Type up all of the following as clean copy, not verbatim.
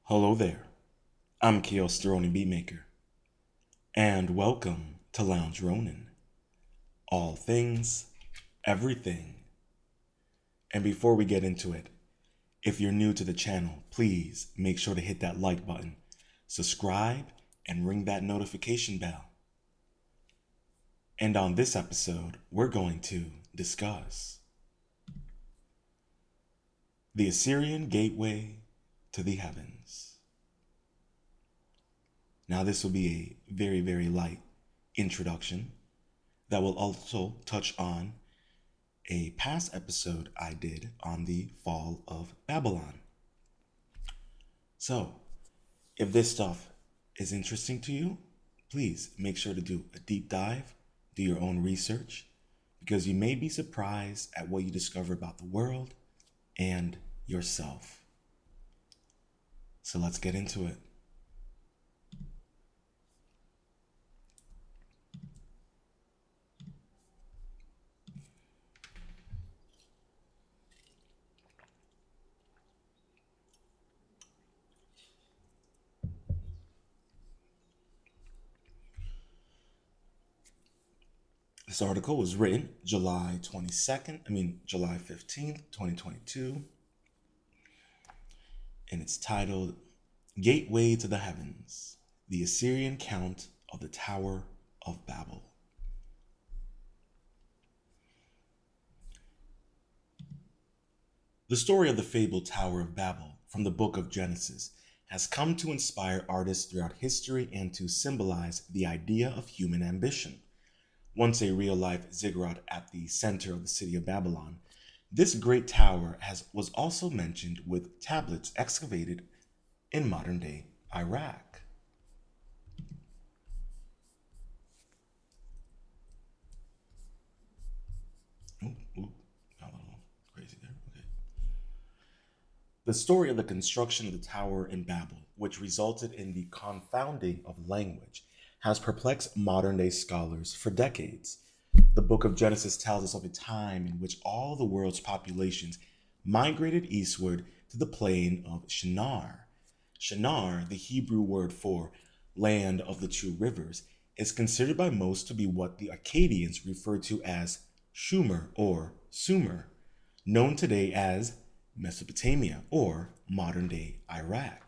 Hello there, I'm Chaos the Ronin Beatmaker, and welcome to Lounge Ronin. All things, everything. And before we get into it, if you're new to the channel, please make sure to hit that like button, subscribe, and ring that notification bell. And on this episode, we're going to discuss the Assyrian Gateway to the Heavens. Now, this will be a very light introduction that will also touch on a past episode I did on the fall of Babylon. So, if this stuff is interesting to you, please make sure to do a deep dive, do your own research, because you may be surprised at what you discover about the world and yourself. So let's get into it. This article was written July 15th, 2022, and it's titled Gateway to the Heavens, the Assyrian Count of the Tower of Babel. The story of the fabled Tower of Babel from the book of Genesis has come to inspire artists throughout history and to symbolize the idea of human ambition. Once a real-life ziggurat at the center of the city of Babylon, this great tower was also mentioned with tablets excavated in modern-day Iraq. Got a little crazy there. Okay. The story of the construction of the tower in Babel, which resulted in the confounding of language, has perplexed modern-day scholars for decades. The book of Genesis tells us of a time in which all the world's populations migrated eastward to the plain of Shinar. Shinar, the Hebrew word for land of the two rivers, is considered by most to be what the Akkadians refer to as Shumer or Sumer, known today as Mesopotamia or modern-day Iraq.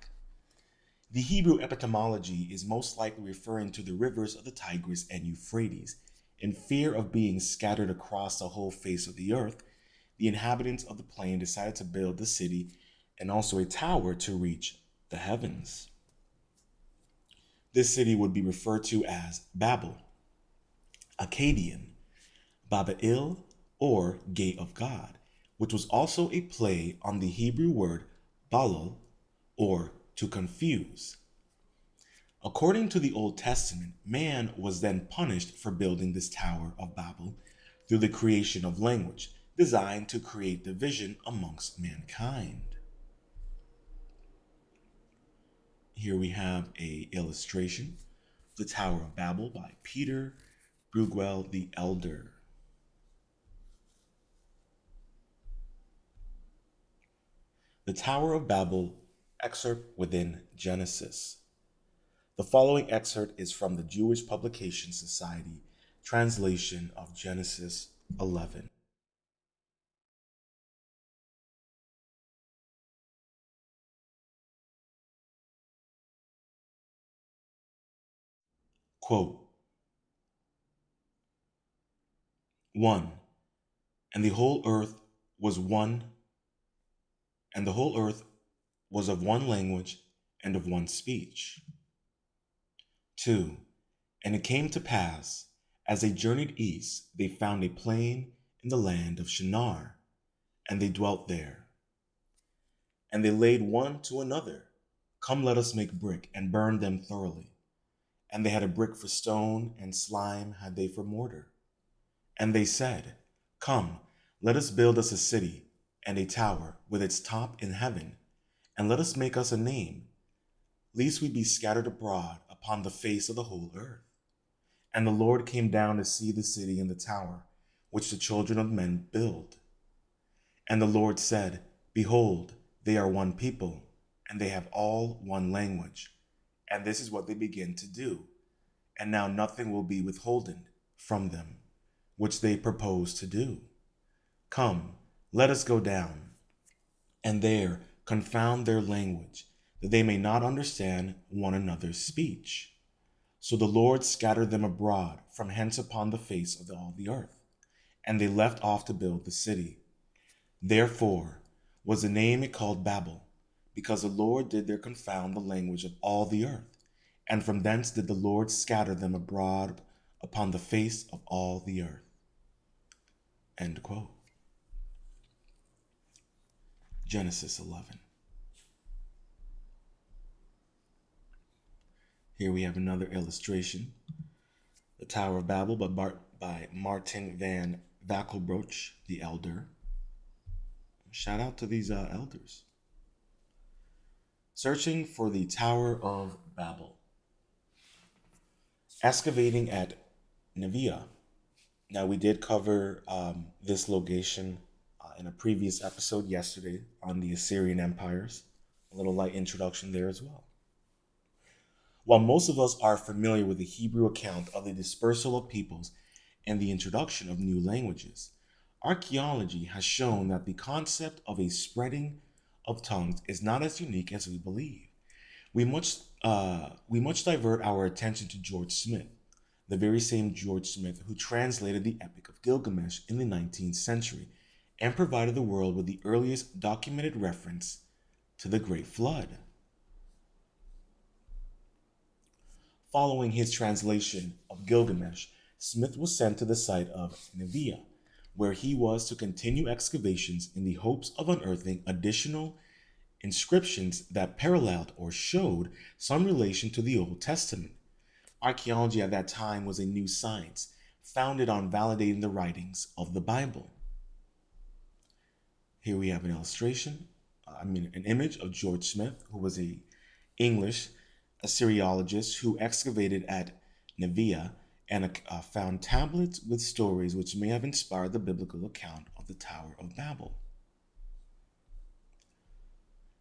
The Hebrew etymology is most likely referring to the rivers of the Tigris and Euphrates. In fear of being scattered across the whole face of the earth, the inhabitants of the plain decided to build the city and also a tower to reach the heavens. This city would be referred to as Babel, Akkadian, Babel, or Gate of God, which was also a play on the Hebrew word balal, or to confuse. According to the Old Testament, man was then punished for building this Tower of Babel through the creation of language designed to create division amongst mankind. Here we have an illustration of the Tower of Babel by Peter Bruegel the Elder. The Tower of Babel excerpt within Genesis. The following excerpt is from the Jewish Publication Society translation of Genesis 11. Quote, 1. And the whole earth was one, and the whole earth was of one language and of one speech. 2. And it came to pass, as they journeyed east, they found a plain in the land of Shinar, and they dwelt there. And they laid one to another, Come, let us make brick, and burn them thoroughly. And they had a brick for stone, and slime had they for mortar. And they said, Come, let us build us a city, and a tower with its top in heaven, and let us make us a name, lest we be scattered abroad upon the face of the whole earth. And the Lord came down to see the city and the tower, which the children of men build. And the Lord said, Behold, they are one people, and they have all one language. And this is what they begin to do. And now nothing will be withholden from them, which they propose to do. Come, let us go down, and there confound their language, that they may not understand one another's speech. So the Lord scattered them abroad from hence upon the face of all the earth, and they left off to build the city. Therefore was the name it called Babel, because the Lord did there confound the language of all the earth, and from thence did the Lord scatter them abroad upon the face of all the earth. End quote. Genesis 11. Here we have another illustration. The Tower of Babel by Martin van Vakkelbroch, the elder. Shout out to these elders. Searching for the Tower of Babel. Excavating at Nevia. Now, we did cover this location in a previous episode yesterday on the Assyrian empires. A little light introduction there as well. While most of us are familiar with the Hebrew account of the dispersal of peoples and the introduction of new languages, archaeology has shown that the concept of a spreading of tongues is not as unique as we believe. We much divert our attention to George Smith, the very same George Smith who translated the Epic of Gilgamesh in the 19th century and provided the world with the earliest documented reference to the Great Flood. Following his translation of Gilgamesh, Smith was sent to the site of Nevia, where he was to continue excavations in the hopes of unearthing additional inscriptions that paralleled or showed some relation to the Old Testament. Archaeology at that time was a new science, founded on validating the writings of the Bible. Here we have an an image of George Smith, who was an English Assyriologist who excavated at Nevia and found tablets with stories which may have inspired the biblical account of the Tower of Babel.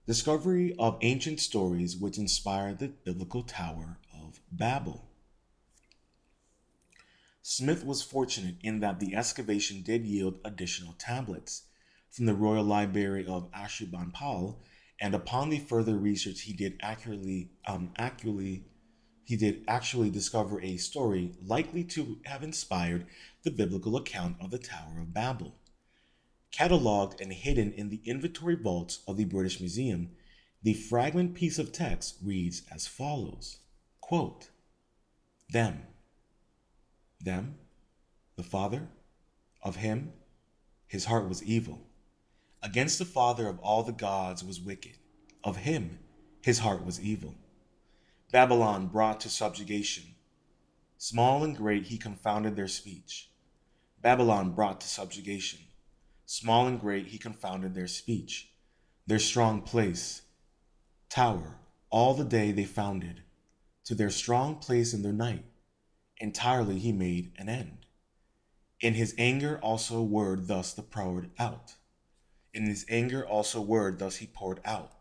Discovery of ancient stories which inspired the biblical Tower of Babel. Smith was fortunate in that the excavation did yield additional tablets from the Royal Library of Ashurbanipal, and upon the further research he did actually discover a story likely to have inspired the biblical account of the Tower of Babel. Cataloged and hidden in the inventory vaults of the British Museum, the fragment piece of text reads as follows, quote, them, the father, of him, his heart was evil. Against the father of all the gods was wicked. Of him, his heart was evil. Babylon brought to subjugation. Small and great he confounded their speech. Babylon brought to subjugation. Small and great he confounded their speech. Their strong place, tower, all the day they founded. To their strong place in their night, entirely he made an end. In his anger also word thus the poured out. In his anger also word thus he poured out.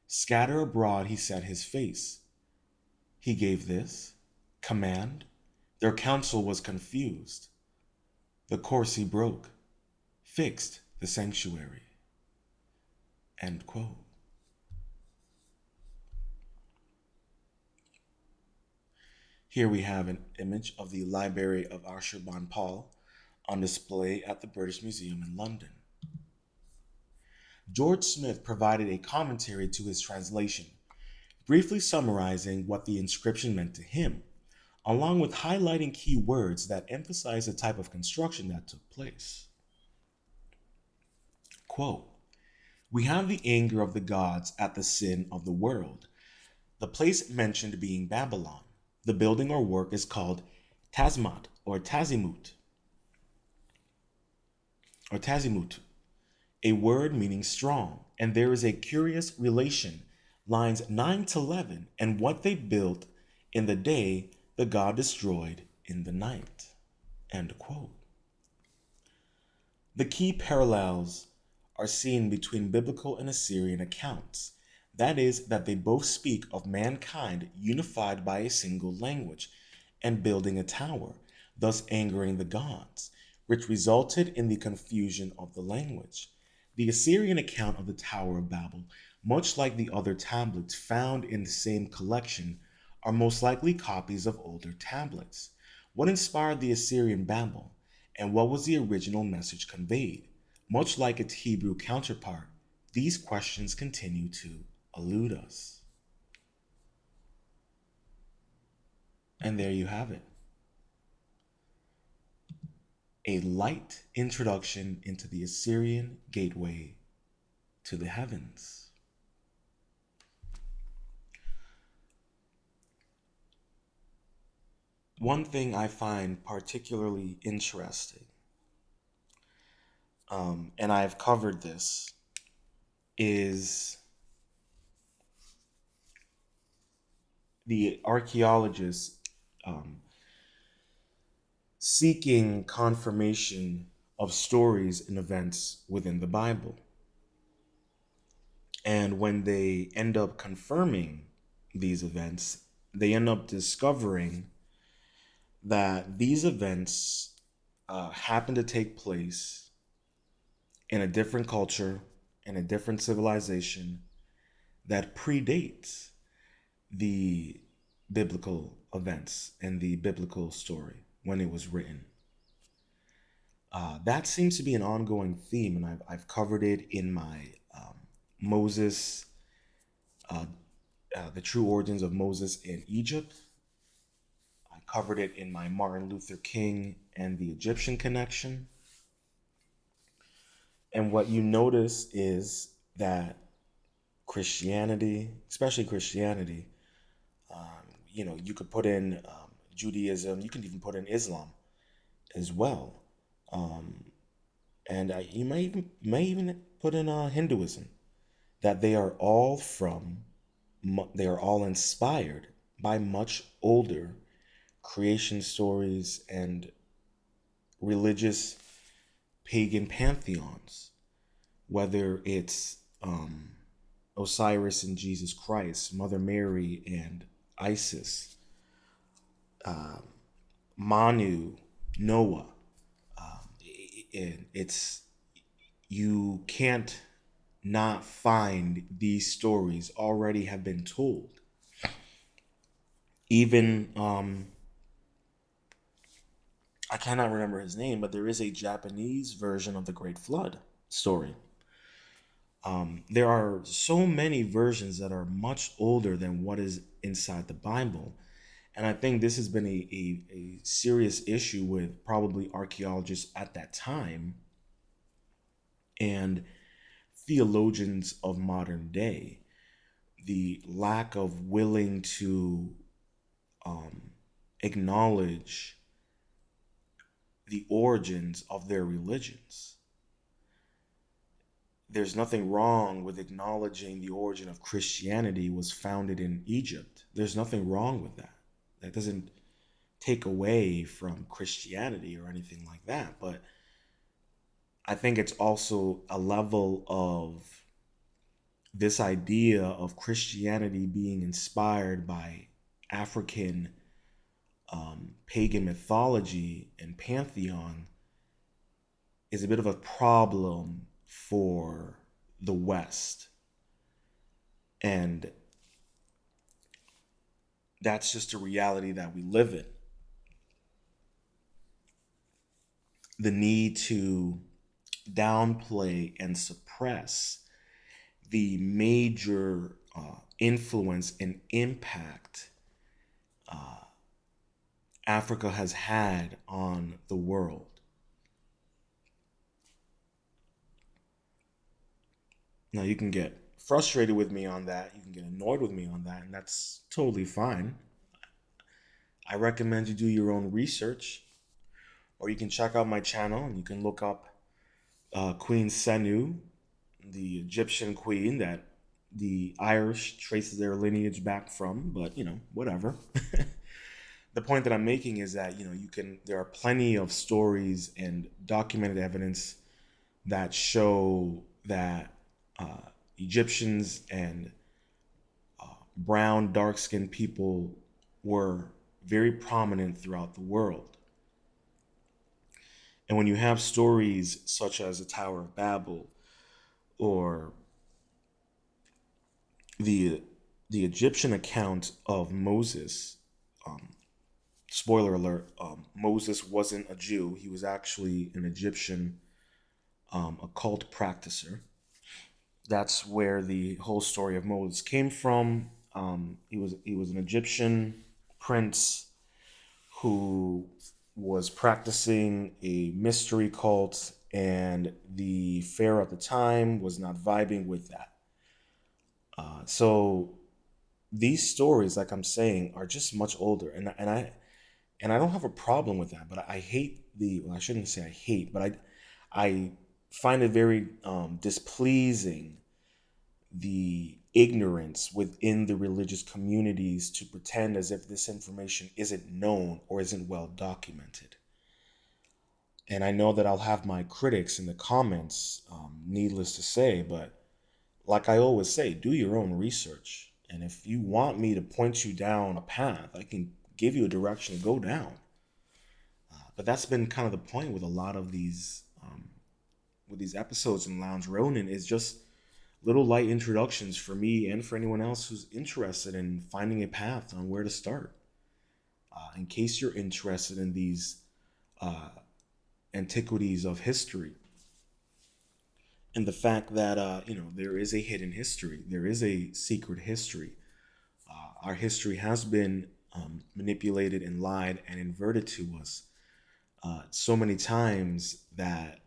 Scatter abroad he set his face. He gave this command. Their counsel was confused. The course he broke, fixed the sanctuary. End quote. Here we have an image of the Library of Ashurbanipal on display at the British Museum in London. George Smith provided a commentary to his translation, briefly summarizing what the inscription meant to him, along with highlighting key words that emphasize the type of construction that took place. Quote, we have the anger of the gods at the sin of the world, the place mentioned being Babylon. The building or work is called Tazmat or Tazimut, a word meaning strong, and there is a curious relation, lines 9 to 11, and what they built in the day the God destroyed in the night. End quote. The key parallels are seen between biblical and Assyrian accounts. That is, that they both speak of mankind unified by a single language and building a tower, thus angering the gods, which resulted in the confusion of the language. The Assyrian account of the Tower of Babel, much like the other tablets found in the same collection, are most likely copies of older tablets. What inspired the Assyrian Babel, and what was the original message conveyed? Much like its Hebrew counterpart, these questions continue to elude us. And there you have it, a light introduction into the Assyrian gateway to the heavens. One thing I find particularly interesting, and I've covered this, is the archaeologists um, seeking confirmation of stories and events within the Bible. And when they end up confirming these events, they end up discovering that these events happen to take place in a different culture, in a different civilization that predates the biblical events and the biblical story when it was written. That seems to be an ongoing theme, and I've covered it in my Moses, uh, the true origins of Moses in Egypt. I covered it in my Martin Luther King and the Egyptian connection. And what you notice is that Christianity, especially Christianity, you could put in Judaism, you can even put in Islam as well. Um, and you may even put in Hinduism, that they are all inspired by much older creation stories and religious pagan pantheons, whether it's Osiris and Jesus Christ, Mother Mary and Isis, Manu, Noah. And it's you can't not find these stories already have been told. Even I cannot remember his name, but there is a Japanese version of the Great Flood story. There are so many versions that are much older than what is inside the Bible. And I think this has been a serious issue with probably archaeologists at that time and theologians of modern day. The lack of willing to acknowledge the origins of their religions. There's nothing wrong with acknowledging the origin of Christianity was founded in Egypt. There's nothing wrong with that. That doesn't take away from Christianity or anything like that. But I think it's also a level of this idea of Christianity being inspired by African pagan mythology and pantheon is a bit of a problem for the West. And that's just a reality that we live in. The need to downplay and suppress the major influence and impact Africa has had on the world. Now, you can get frustrated with me on that, you can get annoyed with me on that, and that's totally fine. I recommend you do your own research, or you can check out my channel and you can look up Queen Senu, the Egyptian queen that the Irish traces their lineage back from, but whatever. The point that I'm making is that there are plenty of stories and documented evidence that show that Egyptians and brown, dark skinned people were very prominent throughout the world. And when you have stories such as the Tower of Babel or the the Egyptian account of Moses, um, spoiler alert, Moses wasn't a Jew. He was actually an Egyptian occult practicer. That's where the whole story of Moses came from. He was an Egyptian prince who was practicing a mystery cult, and the pharaoh at the time was not vibing with that. So these stories, like I'm saying, are just much older, and I don't have a problem with that. But I hate the. Well, I shouldn't say I hate, but I find it very displeasing the ignorance within the religious communities to pretend as if this information isn't known or isn't well documented. And I know that I'll have my critics in the comments, needless to say, but like I always say, do your own research. And if you want me to point you down a path, I can give you a direction to go down. But that's been kind of the point with a lot of these episodes in Lounge Ronin is just little light introductions for me and for anyone else who's interested in finding a path on where to start. In case you're interested in these uh, antiquities of history and the fact that there is a hidden history, there is a secret history. Our history has been manipulated and lied and inverted to us so many times that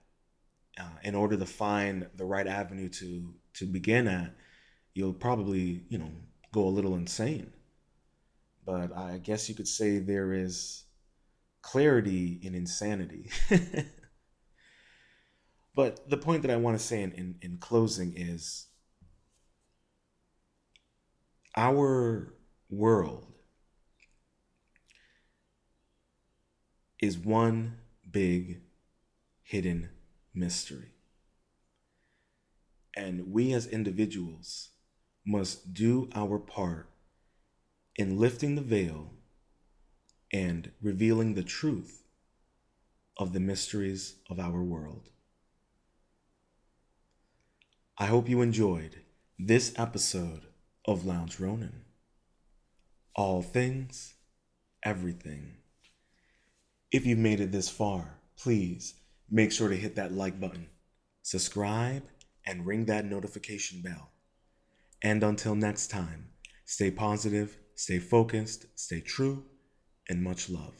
in order to find the right avenue to begin at, you'll probably go a little insane. But I guess you could say there is clarity in insanity. But the point that I want to say in closing is our world is one big hidden mystery. And we as individuals must do our part in lifting the veil and revealing the truth of the mysteries of our world. I hope you enjoyed this episode of Lounge Ronin. All things, everything. If you've made it this far, please make sure to hit that like button, subscribe, and ring that notification bell. And until next time, stay positive, stay focused, stay true, and much love.